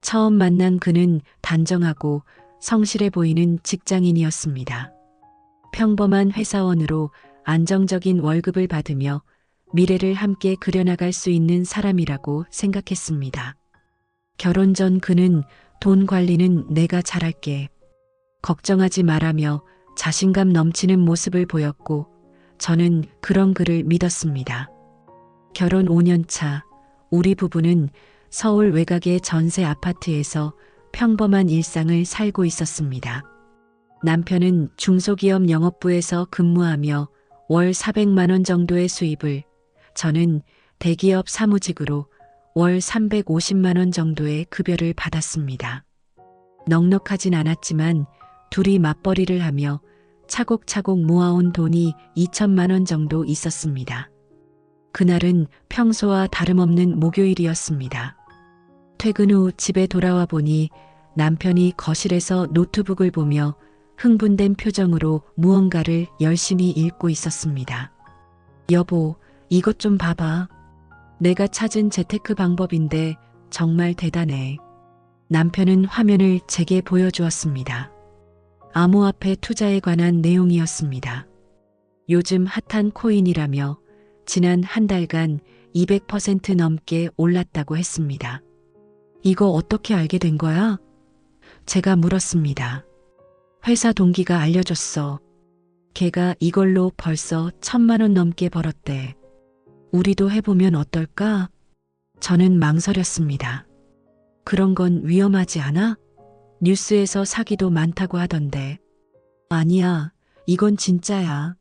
처음 만난 그는 단정하고 성실해 보이는 직장인이었습니다. 평범한 회사원으로 안정적인 월급을 받으며 미래를 함께 그려나갈 수 있는 사람이라고 생각했습니다. 결혼 전 그는 돈 관리는 내가 잘할게. 걱정하지 말라며 자신감 넘치는 모습을 보였고 저는 그런 그를 믿었습니다. 결혼 5년 차 우리 부부는 서울 외곽의 전세 아파트에서 평범한 일상을 살고 있었습니다. 남편은 중소기업 영업부에서 근무하며 월 400만 원 정도의 수입을, 저는 대기업 사무직으로 월 350만 원 정도의 급여를 받았습니다. 넉넉하진 않았지만 둘이 맞벌이를 하며 차곡차곡 모아온 돈이 2천만 원 정도 있었습니다. 그날은 평소와 다름없는 목요일이었습니다. 퇴근 후 집에 돌아와 보니 남편이 거실에서 노트북을 보며 흥분된 표정으로 무언가를 열심히 읽고 있었습니다. 여보, 이것 좀 봐봐. 내가 찾은 재테크 방법인데 정말 대단해. 남편은 화면을 제게 보여주었습니다. 암호화폐 투자에 관한 내용이었습니다. 요즘 핫한 코인이라며 지난 한 달간 200% 넘게 올랐다고 했습니다. 이거 어떻게 알게 된 거야? 제가 물었습니다. 회사 동기가 알려줬어. 걔가 이걸로 벌써 1,000만 원 넘게 벌었대. 우리도 해보면 어떨까? 저는 망설였습니다. 그런 건 위험하지 않아? 뉴스에서 사기도 많다고 하던데. 아니야, 이건 진짜야.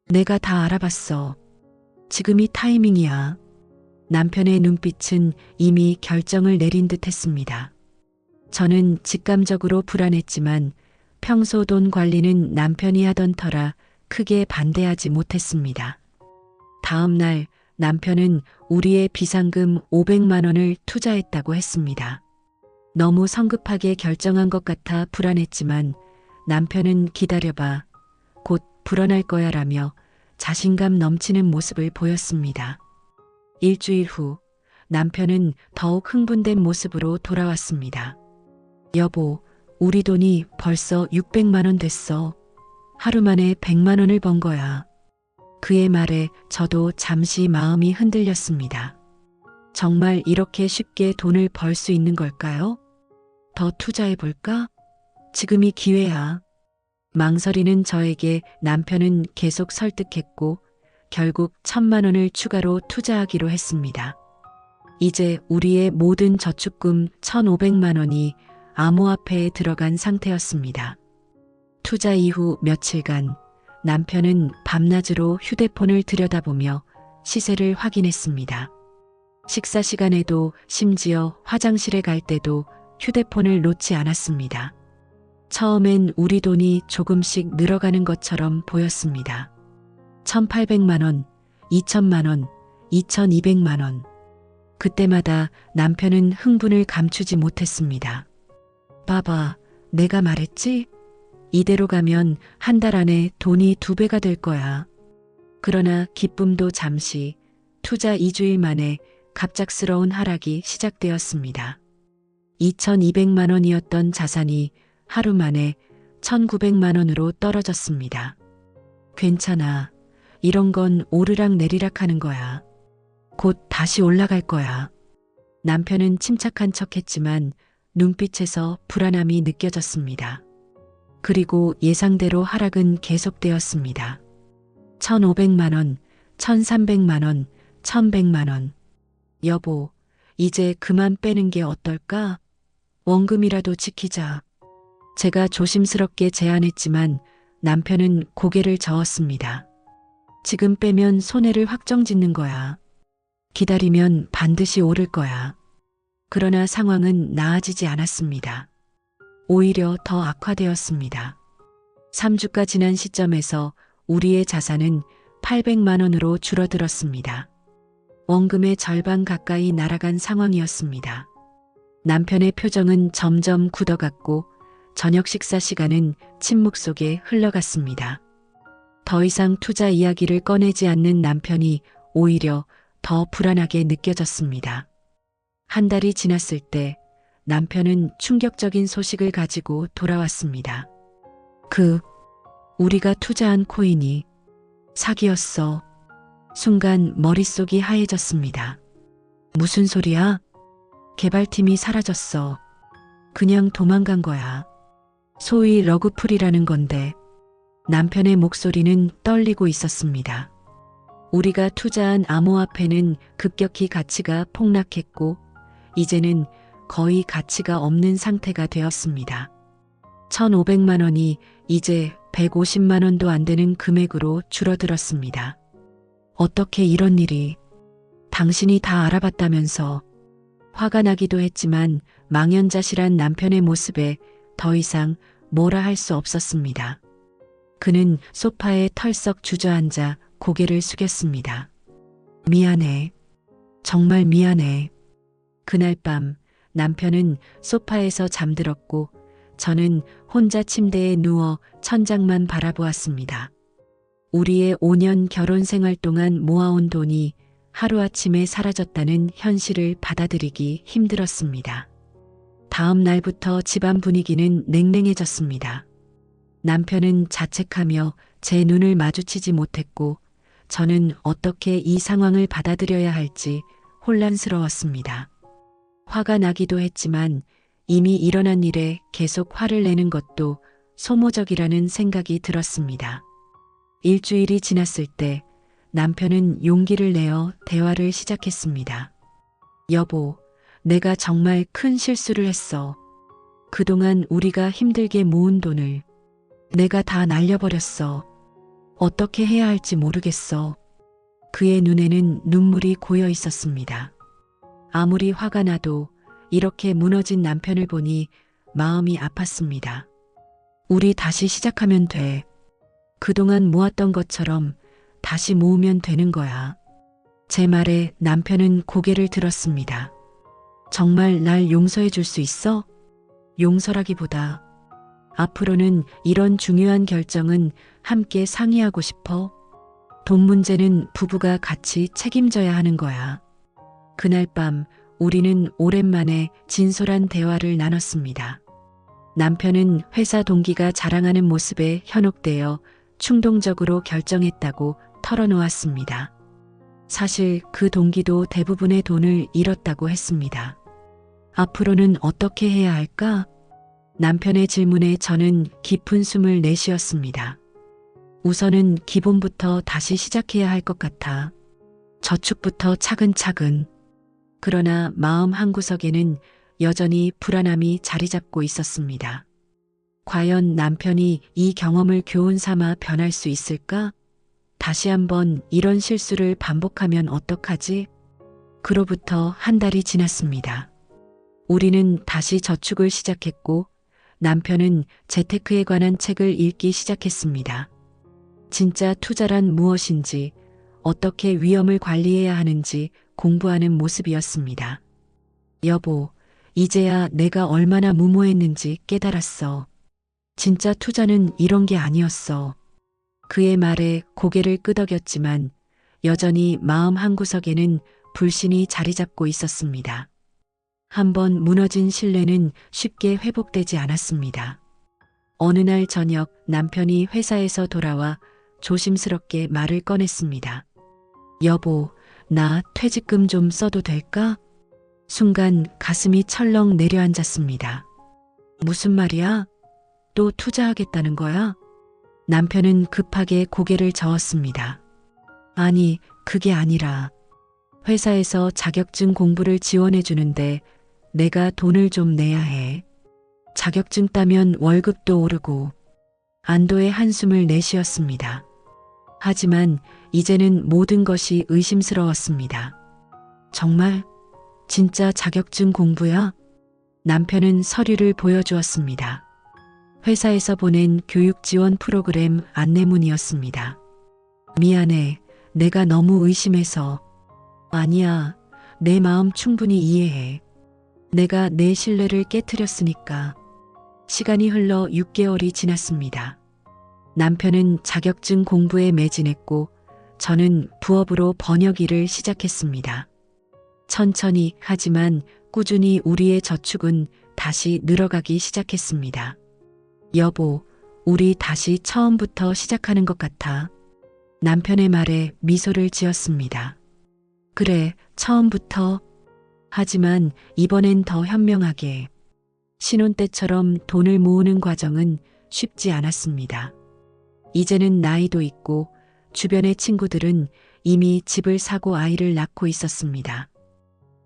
내가 다 알아봤어. 지금이 타이밍이야. 남편의 눈빛은 이미 결정을 내린 듯 했습니다. 저는 직감적으로 불안했지만 평소 돈 관리는 남편이 하던 터라 크게 반대하지 못했습니다. 다음 날 남편은 우리의 비상금 500만 원을 투자했다고 했습니다. 너무 성급하게 결정한 것 같아 불안했지만 남편은 기다려봐. 곧 불어날 거야 라며 자신감 넘치는 모습을 보였습니다. 일주일 후 남편은 더욱 흥분된 모습으로 돌아왔습니다. 여보, 우리 돈이 벌써 600만 원 됐어. 하루 만에 100만 원을 번 거야. 그의 말에 저도 잠시 마음이 흔들렸습니다. 정말 이렇게 쉽게 돈을 벌 수 있는 걸까요? 더 투자해 볼까? 지금이 기회야. 망설이는 저에게 남편은 계속 설득했고 결국 1,000만 원을 추가로 투자하기로 했습니다. 이제 우리의 모든 저축금 1,500만 원이 암호화폐에 들어간 상태였습니다. 투자 이후 며칠간 남편은 밤낮으로 휴대폰을 들여다보며 시세를 확인했습니다. 식사 시간에도 심지어 화장실에 갈 때도 휴대폰을 놓지 않았습니다. 처음엔 우리 돈이 조금씩 늘어가는 것처럼 보였습니다. 1,800만 원, 2,000만 원, 2,200만 원. 그때마다 남편은 흥분을 감추지 못했습니다. 봐봐, 내가 말했지? 이대로 가면 한 달 안에 돈이 2배가 될 거야. 그러나 기쁨도 잠시, 투자 2주일 만에 갑작스러운 하락이 시작되었습니다. 2,200만 원이었던 자산이 하루 만에 1,900만 원으로 떨어졌습니다. 괜찮아. 이런 건 오르락 내리락 하는 거야. 곧 다시 올라갈 거야. 남편은 침착한 척했지만 눈빛에서 불안함이 느껴졌습니다. 그리고 예상대로 하락은 계속되었습니다. 1,500만 원, 1,300만 원, 1,100만 원. 여보, 이제 그만 빼는 게 어떨까? 원금이라도 지키자. 제가 조심스럽게 제안했지만 남편은 고개를 저었습니다. 지금 빼면 손해를 확정짓는 거야. 기다리면 반드시 오를 거야. 그러나 상황은 나아지지 않았습니다. 오히려 더 악화되었습니다. 3주가 지난 시점에서 우리의 자산은 800만 원으로 줄어들었습니다. 원금의 절반 가까이 날아간 상황이었습니다. 남편의 표정은 점점 굳어갔고 저녁 식사 시간은 침묵 속에 흘러갔습니다. 더 이상 투자 이야기를 꺼내지 않는 남편이 오히려 더 불안하게 느껴졌습니다. 한 달이 지났을 때 남편은 충격적인 소식을 가지고 돌아왔습니다. 우리가 투자한 코인이 사기였어. 순간 머릿속이 하얘졌습니다. 무슨 소리야? 개발팀이 사라졌어. 그냥 도망간 거야. 소위 러그풀이라는 건데. 남편의 목소리는 떨리고 있었습니다. 우리가 투자한 암호화폐는 급격히 가치가 폭락했고 이제는 거의 가치가 없는 상태가 되었습니다. 1,500만 원이 이제 150만 원도 안 되는 금액으로 줄어들었습니다. 어떻게 이런 일이? 당신이 다 알아봤다면서. 화가 나기도 했지만 망연자실한 남편의 모습에 더 이상 뭐라 할 수 없었습니다. 그는 소파에 털썩 주저앉아 고개를 숙였습니다. 미안해. 정말 미안해. 그날 밤 남편은 소파에서 잠들었고 저는 혼자 침대에 누워 천장만 바라보았습니다. 우리의 5년 결혼 생활 동안 모아온 돈이 하루아침에 사라졌다는 현실을 받아들이기 힘들었습니다. 다음 날부터 집안 분위기는 냉랭해졌습니다. 남편은 자책하며 제 눈을 마주치지 못했고 저는 어떻게 이 상황을 받아들여야 할지 혼란스러웠습니다. 화가 나기도 했지만 이미 일어난 일에 계속 화를 내는 것도 소모적이라는 생각이 들었습니다. 일주일이 지났을 때 남편은 용기를 내어 대화를 시작했습니다. 여보, 내가 정말 큰 실수를 했어. 그동안 우리가 힘들게 모은 돈을 내가 다 날려버렸어. 어떻게 해야 할지 모르겠어. 그의 눈에는 눈물이 고여 있었습니다. 아무리 화가 나도 이렇게 무너진 남편을 보니 마음이 아팠습니다. 우리 다시 시작하면 돼. 그동안 모았던 것처럼 다시 모으면 되는 거야. 제 말에 남편은 고개를 들었습니다. 정말 날 용서해 줄 수 있어? 용서라기보다 앞으로는 이런 중요한 결정은 함께 상의하고 싶어. 돈 문제는 부부가 같이 책임져야 하는 거야. 그날 밤 우리는 오랜만에 진솔한 대화를 나눴습니다. 남편은 회사 동기가 자랑하는 모습에 현혹되어 충동적으로 결정했다고 털어놓았습니다. 사실 그 동기도 대부분의 돈을 잃었다고 했습니다. 앞으로는 어떻게 해야 할까? 남편의 질문에 저는 깊은 숨을 내쉬었습니다. 우선은 기본부터 다시 시작해야 할 것 같아. 저축부터 차근차근. 그러나 마음 한구석에는 여전히 불안함이 자리 잡고 있었습니다. 과연 남편이 이 경험을 교훈 삼아 변할 수 있을까? 다시 한번 이런 실수를 반복하면 어떡하지? 그로부터 한 달이 지났습니다. 우리는 다시 저축을 시작했고 남편은 재테크에 관한 책을 읽기 시작했습니다. 진짜 투자란 무엇인지, 어떻게 위험을 관리해야 하는지 공부하는 모습이었습니다. 여보, 이제야 내가 얼마나 무모했는지 깨달았어. 진짜 투자는 이런 게 아니었어. 그의 말에 고개를 끄덕였지만 여전히 마음 한구석에는 불신이 자리 잡고 있었습니다. 한번 무너진 신뢰는 쉽게 회복되지 않았습니다. 어느 날 저녁 남편이 회사에서 돌아와 조심스럽게 말을 꺼냈습니다. 여보, 나 퇴직금 좀 써도 될까? 순간 가슴이 철렁 내려앉았습니다. 무슨 말이야? 또 투자하겠다는 거야? 남편은 급하게 고개를 저었습니다. 아니, 그게 아니라 회사에서 자격증 공부를 지원해 주는데 내가 돈을 좀 내야 해. 자격증 따면 월급도 오르고. 안도의 한숨을 내쉬었습니다. 하지만 이제는 모든 것이 의심스러웠습니다. 정말? 진짜 자격증 공부야? 남편은 서류를 보여주었습니다. 회사에서 보낸 교육 지원 프로그램 안내문이었습니다. 미안해. 내가 너무 의심해서. 아니야. 내 마음 충분히 이해해. 내가 내 신뢰를 깨트렸으니까. 시간이 흘러 6개월이 지났습니다. 남편은 자격증 공부에 매진했고 저는 부업으로 번역 일을 시작했습니다. 천천히 하지만 꾸준히 우리의 저축은 다시 늘어가기 시작했습니다. 여보, 우리 다시 처음부터 시작하는 것 같아. 남편의 말에 미소를 지었습니다. 그래, 처음부터. 하지만 이번엔 더 현명하게. 신혼 때처럼 돈을 모으는 과정은 쉽지 않았습니다. 이제는 나이도 있고 주변의 친구들은 이미 집을 사고 아이를 낳고 있었습니다.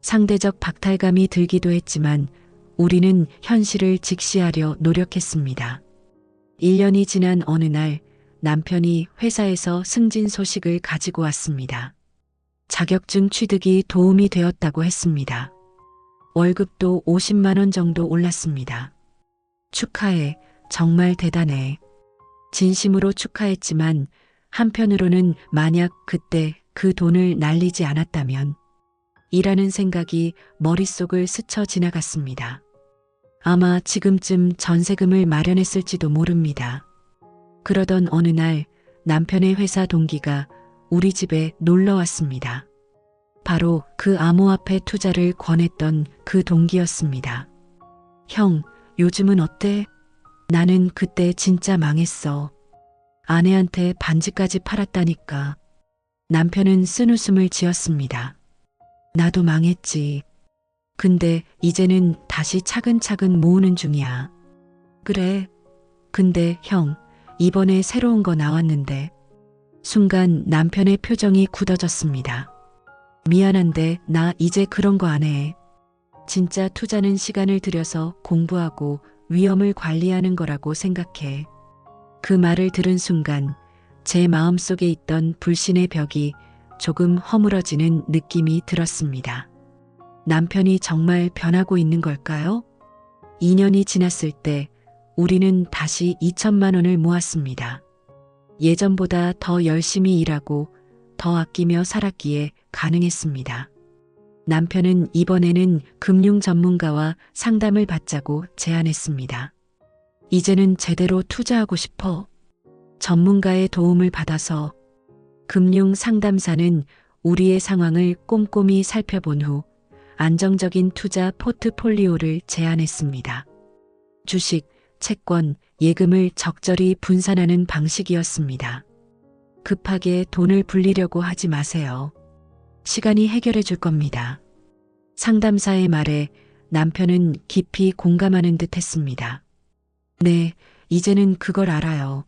상대적 박탈감이 들기도 했지만 우리는 현실을 직시하려 노력했습니다. 1년이 지난 어느 날 남편이 회사에서 승진 소식을 가지고 왔습니다. 자격증 취득이 도움이 되었다고 했습니다. 월급도 50만 원 정도 올랐습니다. 축하해. 정말 대단해. 진심으로 축하했지만 한편으로는 만약 그때 그 돈을 날리지 않았다면 이라는 생각이 머릿속을 스쳐 지나갔습니다. 아마 지금쯤 전세금을 마련했을지도 모릅니다. 그러던 어느 날 남편의 회사 동기가 우리 집에 놀러 왔습니다. 바로 그 암호화폐 투자를 권했던 그 동기였습니다. 형, 요즘은 어때? 나는 그때 진짜 망했어. 아내한테 반지까지 팔았다니까. 남편은 쓴웃음을 지었습니다. 나도 망했지. 근데 이제는 다시 차근차근 모으는 중이야. 그래. 근데 형, 이번에 새로운 거 나왔는데. 순간 남편의 표정이 굳어졌습니다. 미안한데 나 이제 그런 거 안 해. 진짜 투자는 시간을 들여서 공부하고 위험을 관리하는 거라고 생각해. 그 말을 들은 순간 제 마음속에 있던 불신의 벽이 조금 허물어지는 느낌이 들었습니다. 남편이 정말 변하고 있는 걸까요? 2년이 지났을 때 우리는 다시 2천만 원을 모았습니다. 예전보다 더 열심히 일하고 더 아끼며 살았기에 가능했습니다. 남편은 이번에는 금융 전문가와 상담을 받자고 제안했습니다. 이제는 제대로 투자하고 싶어. 전문가의 도움을 받아서. 금융 상담사는 우리의 상황을 꼼꼼히 살펴본 후 안정적인 투자 포트폴리오를 제안했습니다. 주식, 채권, 예금을 적절히 분산하는 방식이었습니다. 급하게 돈을 불리려고 하지 마세요. 시간이 해결해 줄 겁니다. 상담사의 말에 남편은 깊이 공감하는 듯 했습니다. 네, 이제는 그걸 알아요.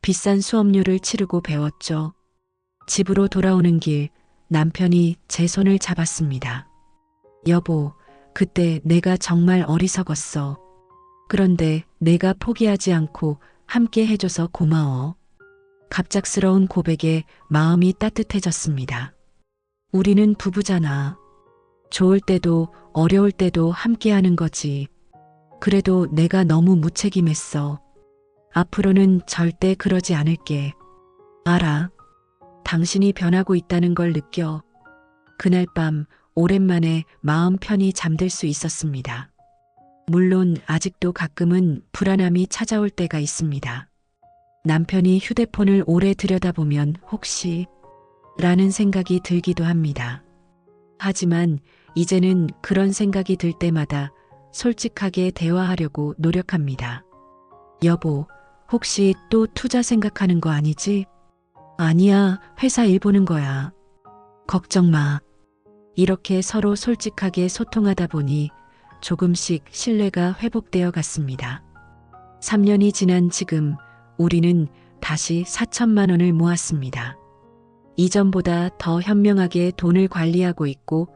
비싼 수업료를 치르고 배웠죠. 집으로 돌아오는 길 남편이 제 손을 잡았습니다. 여보, 그때 내가 정말 어리석었어. 그런데 내가 포기하지 않고 함께 해줘서 고마워. 갑작스러운 고백에 마음이 따뜻해졌습니다. 우리는 부부잖아. 좋을 때도 어려울 때도 함께하는 거지. 그래도 내가 너무 무책임했어. 앞으로는 절대 그러지 않을게. 알아. 당신이 변하고 있다는 걸 느껴. 그날 밤 오랜만에 마음 편히 잠들 수 있었습니다. 물론 아직도 가끔은 불안함이 찾아올 때가 있습니다. 남편이 휴대폰을 오래 들여다보면 혹시 라는 생각이 들기도 합니다. 하지만 이제는 그런 생각이 들 때마다 솔직하게 대화하려고 노력합니다. 여보, 혹시 또 투자 생각하는 거 아니지? 아니야, 회사 일 보는 거야. 걱정 마. 이렇게 서로 솔직하게 소통하다 보니 조금씩 신뢰가 회복되어 갔습니다. 3년이 지난 지금 우리는 다시 4천만 원을 모았습니다. 이전보다 더 현명하게 돈을 관리하고 있고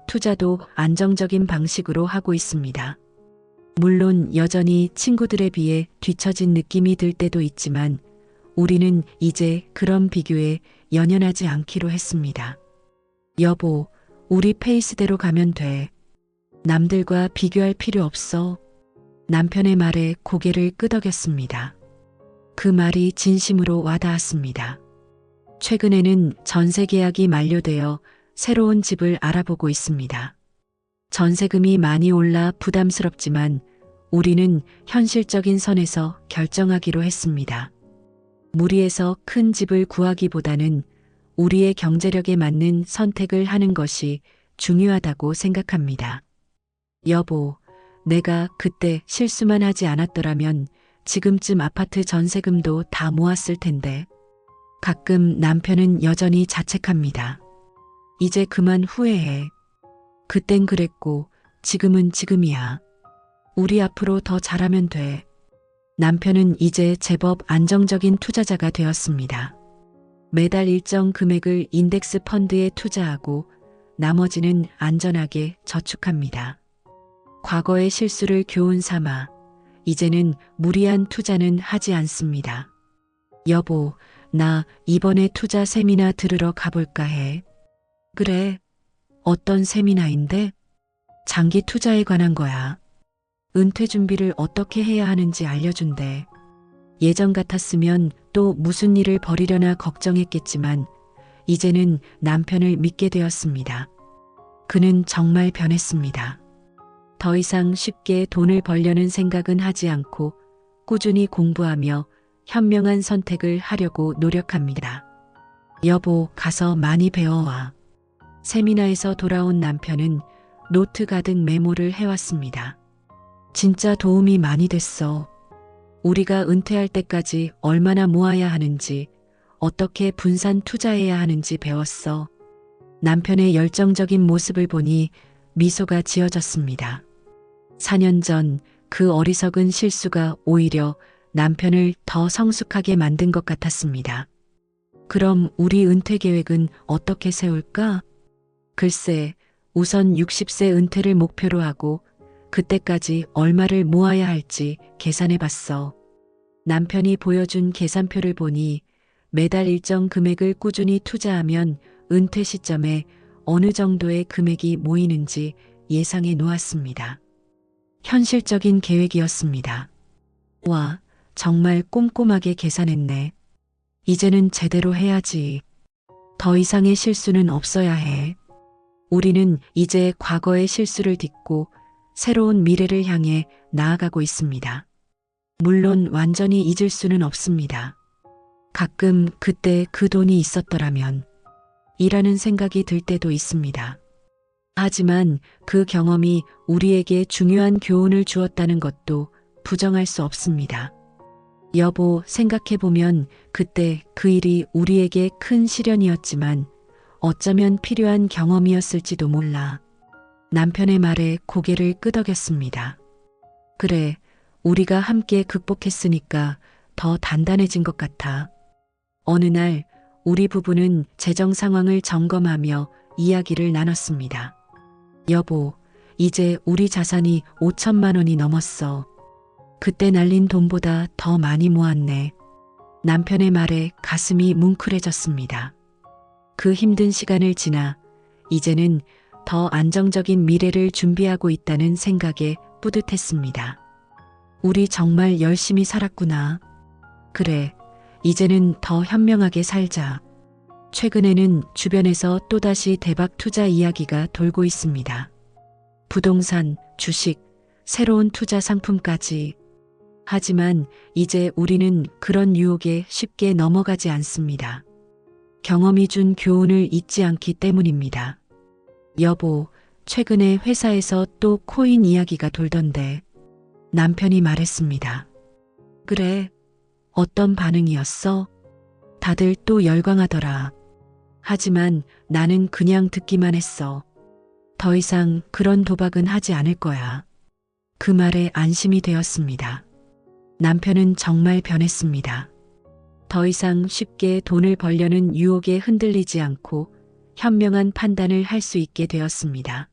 투자도 안정적인 방식으로 하고 있습니다. 물론 여전히 친구들에 비해 뒤처진 느낌이 들 때도 있지만 우리는 이제 그런 비교에 연연하지 않기로 했습니다. 여보, 우리 페이스대로 가면 돼. 남들과 비교할 필요 없어. 남편의 말에 고개를 끄덕였습니다. 그 말이 진심으로 와닿았습니다. 최근에는 전세 계약이 만료되어 새로운 집을 알아보고 있습니다. 전세금이 많이 올라 부담스럽지만 우리는 현실적인 선에서 결정하기로 했습니다. 무리해서 큰 집을 구하기보다는 우리의 경제력에 맞는 선택을 하는 것이 중요하다고 생각합니다. 여보, 내가 그때 실수만 하지 않았더라면 지금쯤 아파트 전세금도 다 모았을 텐데. 가끔 남편은 여전히 자책합니다. 이제 그만 후회해. 그땐 그랬고 지금은 지금이야. 우리 앞으로 더 잘하면 돼. 남편은 이제 제법 안정적인 투자자가 되었습니다. 매달 일정 금액을 인덱스 펀드에 투자하고 나머지는 안전하게 저축합니다. 과거의 실수를 교훈 삼아 이제는 무리한 투자는 하지 않습니다. 여보, 나 이번에 투자 세미나 들으러 가볼까 해. 그래. 어떤 세미나인데? 장기 투자에 관한 거야. 은퇴 준비를 어떻게 해야 하는지 알려준대. 예전 같았으면 또 무슨 일을 벌이려나 걱정했겠지만 이제는 남편을 믿게 되었습니다. 그는 정말 변했습니다. 더 이상 쉽게 돈을 벌려는 생각은 하지 않고 꾸준히 공부하며 현명한 선택을 하려고 노력합니다. 여보, 가서 많이 배워와. 세미나에서 돌아온 남편은 노트 가득 메모를 해왔습니다. 진짜 도움이 많이 됐어. 우리가 은퇴할 때까지 얼마나 모아야 하는지, 어떻게 분산 투자해야 하는지 배웠어. 남편의 열정적인 모습을 보니 미소가 지어졌습니다. 4년 전 그 어리석은 실수가 오히려 남편을 더 성숙하게 만든 것 같았습니다. 그럼 우리 은퇴 계획은 어떻게 세울까? 글쎄, 우선 60세 은퇴를 목표로 하고 그때까지 얼마를 모아야 할지 계산해 봤어. 남편이 보여준 계산표를 보니 매달 일정 금액을 꾸준히 투자하면 은퇴 시점에 어느 정도의 금액이 모이는지 예상해 놓았습니다. 현실적인 계획이었습니다. 와, 정말 꼼꼼하게 계산했네. 이제는 제대로 해야지. 더 이상의 실수는 없어야 해. 우리는 이제 과거의 실수를 딛고 새로운 미래를 향해 나아가고 있습니다. 물론 완전히 잊을 수는 없습니다. 가끔 그때 그 돈이 있었더라면 이라는 생각이 들 때도 있습니다. 하지만 그 경험이 우리에게 중요한 교훈을 주었다는 것도 부정할 수 없습니다. 여보, 생각해보면 그때 그 일이 우리에게 큰 시련이었지만 어쩌면 필요한 경험이었을지도 몰라. 남편의 말에 고개를 끄덕였습니다. 그래, 우리가 함께 극복했으니까 더 단단해진 것 같아. 어느 날 우리 부부는 재정 상황을 점검하며 이야기를 나눴습니다. 여보, 이제 우리 자산이 5천만 원이 넘었어. 그때 날린 돈보다 더 많이 모았네. 남편의 말에 가슴이 뭉클해졌습니다. 그 힘든 시간을 지나 이제는 더 안정적인 미래를 준비하고 있다는 생각에 뿌듯했습니다. 우리 정말 열심히 살았구나. 그래, 이제는 더 현명하게 살자. 최근에는 주변에서 또다시 대박 투자 이야기가 돌고 있습니다. 부동산, 주식, 새로운 투자 상품까지. 하지만 이제 우리는 그런 유혹에 쉽게 넘어가지 않습니다. 경험이 준 교훈을 잊지 않기 때문입니다. 여보, 최근에 회사에서 또 코인 이야기가 돌던데. 남편이 말했습니다. 그래, 어떤 반응이었어? 다들 또 열광하더라. 하지만 나는 그냥 듣기만 했어. 더 이상 그런 도박은 하지 않을 거야. 그 말에 안심이 되었습니다. 남편은 정말 변했습니다. 더 이상 쉽게 돈을 벌려는 유혹에 흔들리지 않고 현명한 판단을 할 수 있게 되었습니다.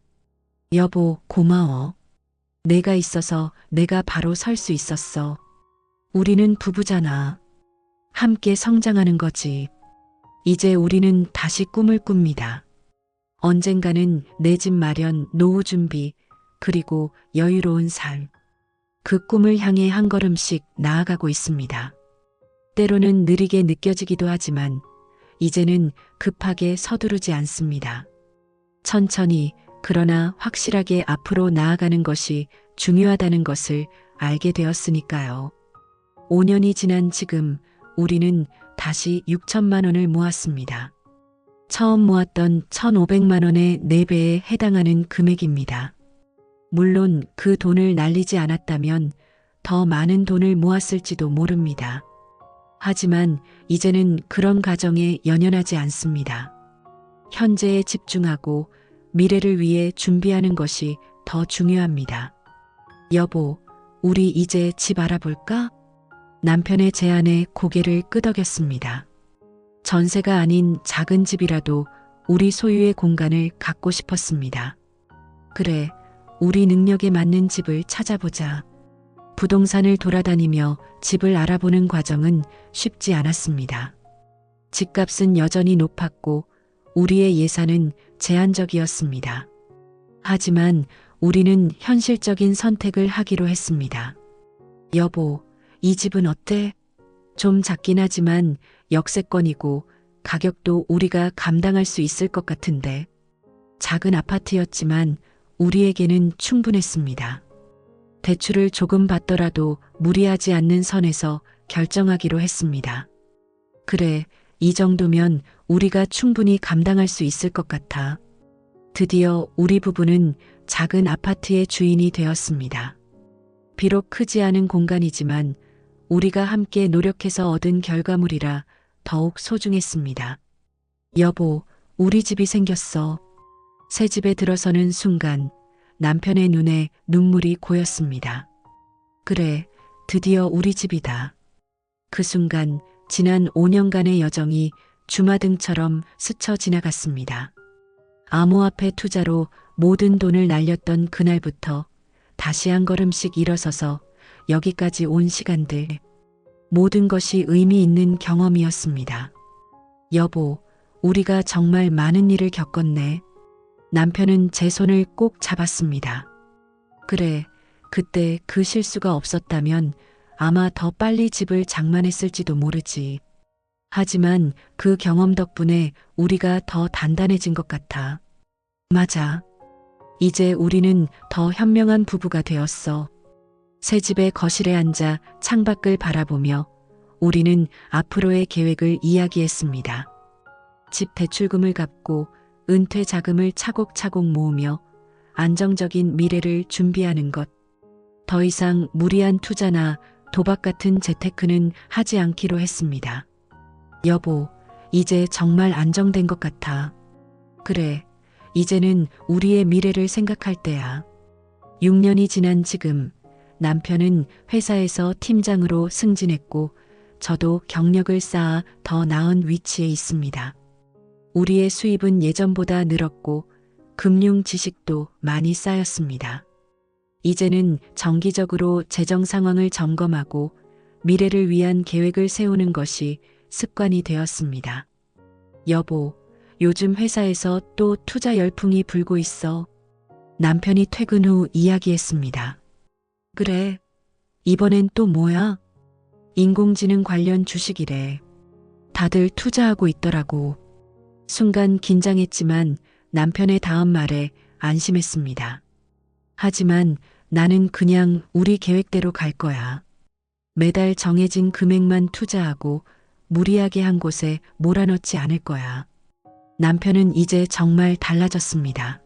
여보, 고마워. 내가 있어서 내가 바로 설 수 있었어. 우리는 부부잖아. 함께 성장하는 거지. 이제 우리는 다시 꿈을 꿉니다. 언젠가는 내 집 마련, 노후 준비, 그리고 여유로운 삶. 그 꿈을 향해 한 걸음씩 나아가고 있습니다. 때로는 느리게 느껴지기도 하지만 이제는 급하게 서두르지 않습니다. 천천히 그러나 확실하게 앞으로 나아가는 것이 중요하다는 것을 알게 되었으니까요. 5년이 지난 지금 우리는 다시 6천만 원을 모았습니다. 처음 모았던 1,500만 원의 4배에 해당하는 금액입니다. 물론 그 돈을 날리지 않았다면 더 많은 돈을 모았을지도 모릅니다. 하지만 이제는 그런 가정에 연연하지 않습니다. 현재에 집중하고 미래를 위해 준비하는 것이 더 중요합니다. 여보, 우리 이제 집 알아볼까? 남편의 제안에 고개를 끄덕였습니다. 전세가 아닌 작은 집이라도 우리 소유의 공간을 갖고 싶었습니다. 그래, 우리 능력에 맞는 집을 찾아보자. 부동산을 돌아다니며 집을 알아보는 과정은 쉽지 않았습니다. 집값은 여전히 높았고 우리의 예산은 제한적이었습니다. 하지만 우리는 현실적인 선택을 하기로 했습니다. 여보, 이 집은 어때? 좀 작긴 하지만 역세권이고 가격도 우리가 감당할 수 있을 것 같은데. 작은 아파트였지만 우리에게는 충분했습니다. 대출을 조금 받더라도 무리하지 않는 선에서 결정하기로 했습니다. 그래, 이 정도면 우리가 충분히 감당할 수 있을 것 같아. 드디어 우리 부부는 작은 아파트의 주인이 되었습니다. 비록 크지 않은 공간이지만 우리가 함께 노력해서 얻은 결과물이라 더욱 소중했습니다. 여보, 우리 집이 생겼어. 새 집에 들어서는 순간 남편의 눈에 눈물이 고였습니다. 그래, 드디어 우리 집이다. 그 순간 지난 5년간의 여정이 주마등처럼 스쳐 지나갔습니다. 암호화폐 투자로 모든 돈을 날렸던 그날부터 다시 한 걸음씩 일어서서 여기까지 온 시간들. 모든 것이 의미 있는 경험이었습니다. 여보, 우리가 정말 많은 일을 겪었네. 남편은 제 손을 꼭 잡았습니다. 그래, 그때 그 실수가 없었다면 아마 더 빨리 집을 장만했을지도 모르지. 하지만 그 경험 덕분에 우리가 더 단단해진 것 같아. 맞아. 이제 우리는 더 현명한 부부가 되었어. 새 집의 거실에 앉아 창밖을 바라보며 우리는 앞으로의 계획을 이야기했습니다. 집 대출금을 갚고 은퇴 자금을 차곡차곡 모으며 안정적인 미래를 준비하는 것. 더 이상 무리한 투자나 도박 같은 재테크는 하지 않기로 했습니다. 여보, 이제 정말 안정된 것 같아. 그래, 이제는 우리의 미래를 생각할 때야. 6년이 지난 지금 남편은 회사에서 팀장으로 승진했고 저도 경력을 쌓아 더 나은 위치에 있습니다. 우리의 수입은 예전보다 늘었고 금융 지식도 많이 쌓였습니다. 이제는 정기적으로 재정 상황을 점검하고 미래를 위한 계획을 세우는 것이 습관이 되었습니다. 여보, 요즘 회사에서 또 투자 열풍이 불고 있어. 남편이 퇴근 후 이야기했습니다. 그래, 이번엔 또 뭐야? 인공지능 관련 주식이래. 다들 투자하고 있더라고. 순간 긴장했지만 남편의 다음 말에 안심했습니다. 하지만 나는 그냥 우리 계획대로 갈 거야. 매달 정해진 금액만 투자하고 무리하게 한 곳에 몰아넣지 않을 거야. 남편은 이제 정말 달라졌습니다.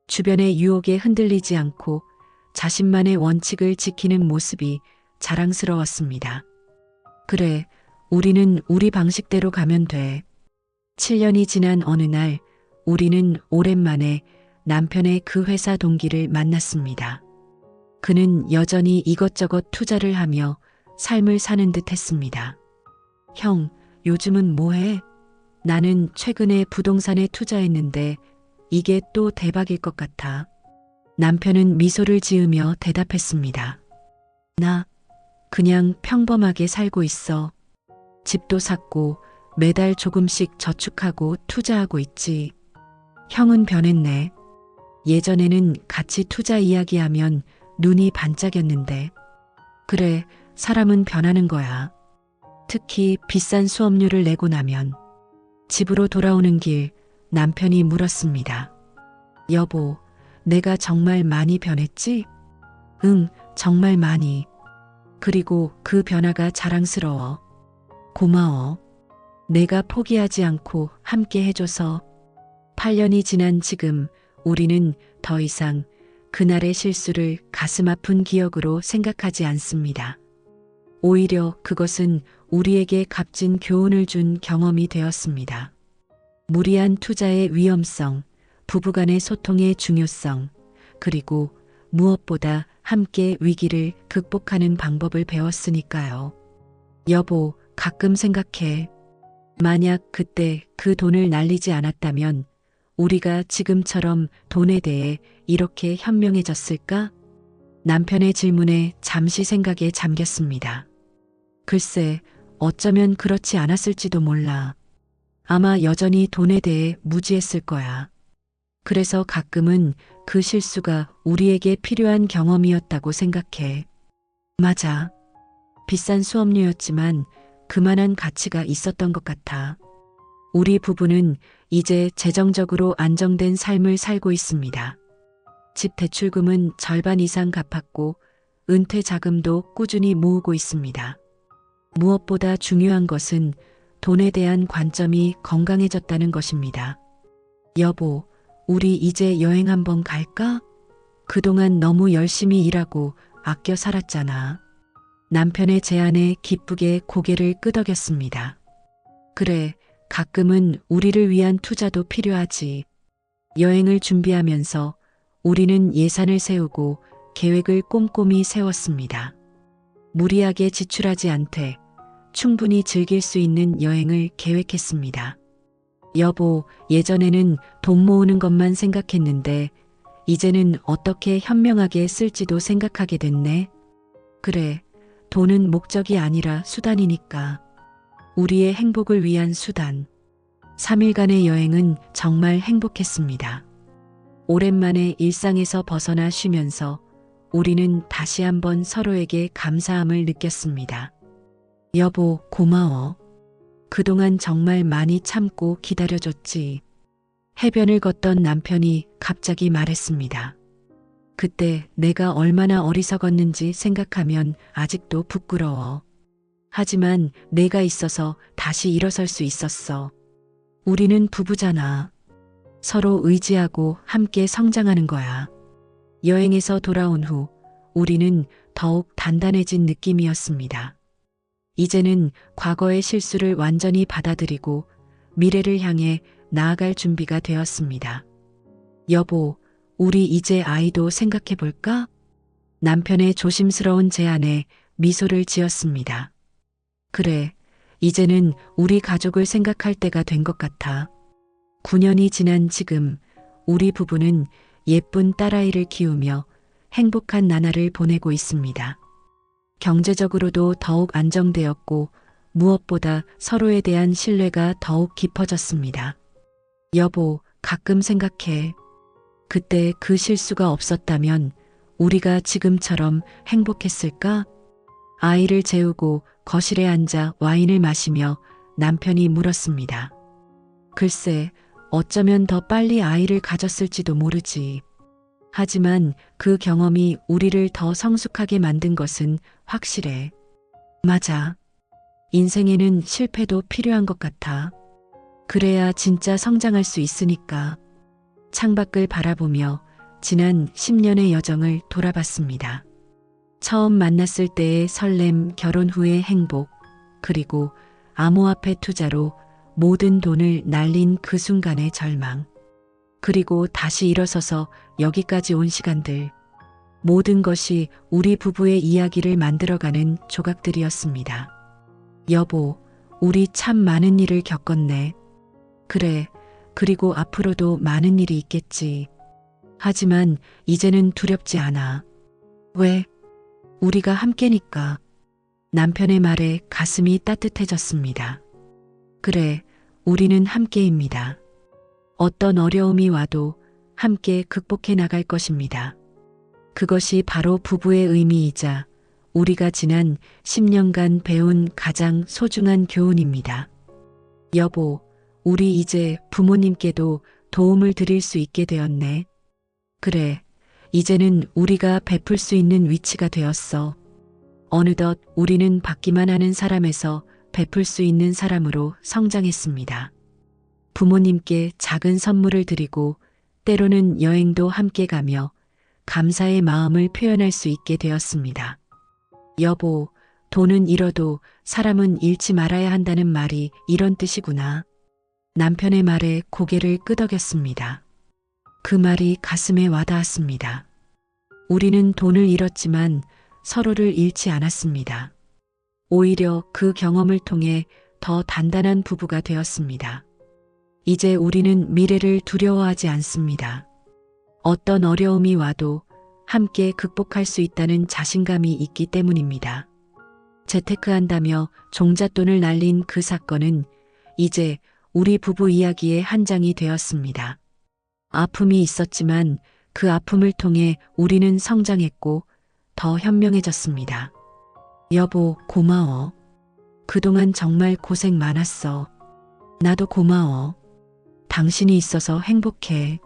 주변의 유혹에 흔들리지 않고 자신만의 원칙을 지키는 모습이 자랑스러웠습니다. 그래, 우리는 우리 방식대로 가면 돼. 7년이 지난 어느 날 우리는 오랜만에 남편의 그 회사 동기를 만났습니다. 그는 여전히 이것저것 투자를 하며 삶을 사는 듯 했습니다. 형, 요즘은 뭐해? 나는 최근에 부동산에 투자했는데 이게 또 대박일 것 같아. 남편은 미소를 지으며 대답했습니다. 나 그냥 평범하게 살고 있어. 집도 샀고 매달 조금씩 저축하고 투자하고 있지. 형은 변했네. 예전에는 같이 투자 이야기하면 눈이 반짝였는데. 그래, 사람은 변하는 거야. 특히 비싼 수업료를 내고 나면. 집으로 돌아오는 길 남편이 물었습니다. 여보, 내가 정말 많이 변했지? 응, 정말 많이. 그리고 그 변화가 자랑스러워. 고마워. 내가 포기하지 않고 함께 해줘서. 8년이 지난 지금 우리는 더 이상 그날의 실수를 가슴 아픈 기억으로 생각하지 않습니다. 오히려 그것은 우리에게 값진 교훈을 준 경험이 되었습니다. 무리한 투자의 위험성, 부부간의 소통의 중요성, 그리고 무엇보다 함께 위기를 극복하는 방법을 배웠으니까요. 여보, 가끔 생각해. 만약 그때 그 돈을 날리지 않았다면 우리가 지금처럼 돈에 대해 이렇게 현명해졌을까? 남편의 질문에 잠시 생각에 잠겼습니다. 글쎄, 어쩌면 그렇지 않았을지도 몰라. 아마 여전히 돈에 대해 무지했을 거야. 그래서 가끔은 그 실수가 우리에게 필요한 경험이었다고 생각해. 맞아. 비싼 수업료였지만 그만한 가치가 있었던 것 같아. 우리 부부는 이제 재정적으로 안정된 삶을 살고 있습니다. 집 대출금은 절반 이상 갚았고 은퇴 자금도 꾸준히 모으고 있습니다. 무엇보다 중요한 것은 돈에 대한 관점이 건강해졌다는 것입니다. 여보, 우리 이제 여행 한번 갈까? 그동안 너무 열심히 일하고 아껴 살았잖아. 남편의 제안에 기쁘게 고개를 끄덕였습니다. 그래, 가끔은 우리를 위한 투자도 필요하지. 여행을 준비하면서 우리는 예산을 세우고 계획을 꼼꼼히 세웠습니다. 무리하게 지출하지 않되 충분히 즐길 수 있는 여행을 계획했습니다. 여보, 예전에는 돈 모으는 것만 생각했는데 이제는 어떻게 현명하게 쓸지도 생각하게 됐네. 그래, 돈은 목적이 아니라 수단이니까. 우리의 행복을 위한 수단. 3일간의 여행은 정말 행복했습니다. 오랜만에 일상에서 벗어나 쉬면서 우리는 다시 한번 서로에게 감사함을 느꼈습니다. 여보, 고마워. 그동안 정말 많이 참고 기다려줬지. 해변을 걷던 남편이 갑자기 말했습니다. 그때 내가 얼마나 어리석었는지 생각하면 아직도 부끄러워. 하지만 내가 있어서 다시 일어설 수 있었어. 우리는 부부잖아. 서로 의지하고 함께 성장하는 거야. 여행에서 돌아온 후 우리는 더욱 단단해진 느낌이었습니다. 이제는 과거의 실수를 완전히 받아들이고 미래를 향해 나아갈 준비가 되었습니다. 여보, 우리 이제 아이도 생각해 볼까? 남편의 조심스러운 제안에 미소를 지었습니다. 그래, 이제는 우리 가족을 생각할 때가 된 것 같아. 9년이 지난 지금 우리 부부는 예쁜 딸아이를 키우며 행복한 나날을 보내고 있습니다. 경제적으로도 더욱 안정되었고 무엇보다 서로에 대한 신뢰가 더욱 깊어졌습니다. 여보, 가끔 생각해. 그때 그 실수가 없었다면 우리가 지금처럼 행복했을까? 아이를 재우고 거실에 앉아 와인을 마시며 남편이 물었습니다. 글쎄, 어쩌면 더 빨리 아이를 가졌을지도 모르지. 하지만 그 경험이 우리를 더 성숙하게 만든 것은 확실해. 맞아. 인생에는 실패도 필요한 것 같아. 그래야 진짜 성장할 수 있으니까. 창밖을 바라보며 지난 10년의 여정을 돌아봤습니다. 처음 만났을 때의 설렘, 결혼 후의 행복, 그리고 암호화폐 투자로 모든 돈을 날린 그 순간의 절망. 그리고 다시 일어서서 여기까지 온 시간들. 모든 것이 우리 부부의 이야기를 만들어가는 조각들이었습니다. 여보, 우리 참 많은 일을 겪었네. 그래, 그리고 앞으로도 많은 일이 있겠지. 하지만 이제는 두렵지 않아. 왜? 우리가 함께니까. 남편의 말에 가슴이 따뜻해졌습니다. 그래, 우리는 함께입니다. 어떤 어려움이 와도 함께 극복해 나갈 것입니다. 그것이 바로 부부의 의미이자 우리가 지난 10년간 배운 가장 소중한 교훈입니다. 여보, 우리 이제 부모님께도 도움을 드릴 수 있게 되었네. 그래, 이제는 우리가 베풀 수 있는 위치가 되었어. 어느덧 우리는 받기만 하는 사람에서 베풀 수 있는 사람으로 성장했습니다. 부모님께 작은 선물을 드리고 때로는 여행도 함께 가며 감사의 마음을 표현할 수 있게 되었습니다. 여보, 돈은 잃어도 사람은 잃지 말아야 한다는 말이 이런 뜻이구나. 남편의 말에 고개를 끄덕였습니다. 그 말이 가슴에 와닿았습니다. 우리는 돈을 잃었지만 서로를 잃지 않았습니다. 오히려 그 경험을 통해 더 단단한 부부가 되었습니다. 이제 우리는 미래를 두려워하지 않습니다. 어떤 어려움이 와도 함께 극복할 수 있다는 자신감이 있기 때문입니다. 재테크한다며 종잣돈을 날린 그 사건은 이제 우리 부부 이야기의 한 장이 되었습니다. 아픔이 있었지만 그 아픔을 통해 우리는 성장했고 더 현명해졌습니다. 여보, 고마워. 그동안 정말 고생 많았어. 나도 고마워. 당신이 있어서 행복해.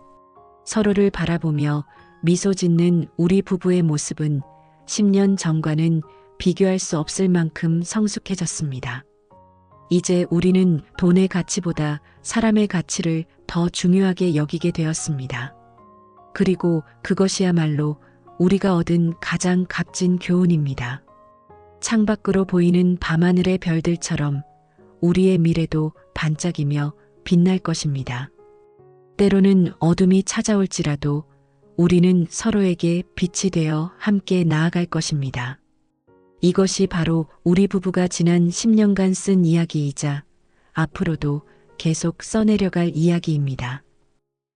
서로를 바라보며 미소 짓는 우리 부부의 모습은 10년 전과는 비교할 수 없을 만큼 성숙해졌습니다. 이제 우리는 돈의 가치보다 사람의 가치를 더 중요하게 여기게 되었습니다. 그리고 그것이야말로 우리가 얻은 가장 값진 교훈입니다. 창밖으로 보이는 밤하늘의 별들처럼 우리의 미래도 반짝이며 빛날 것입니다. 때로는 어둠이 찾아올지라도 우리는 서로에게 빛이 되어 함께 나아갈 것입니다. 이것이 바로 우리 부부가 지난 10년간 쓴 이야기이자 앞으로도 계속 써내려갈 이야기입니다.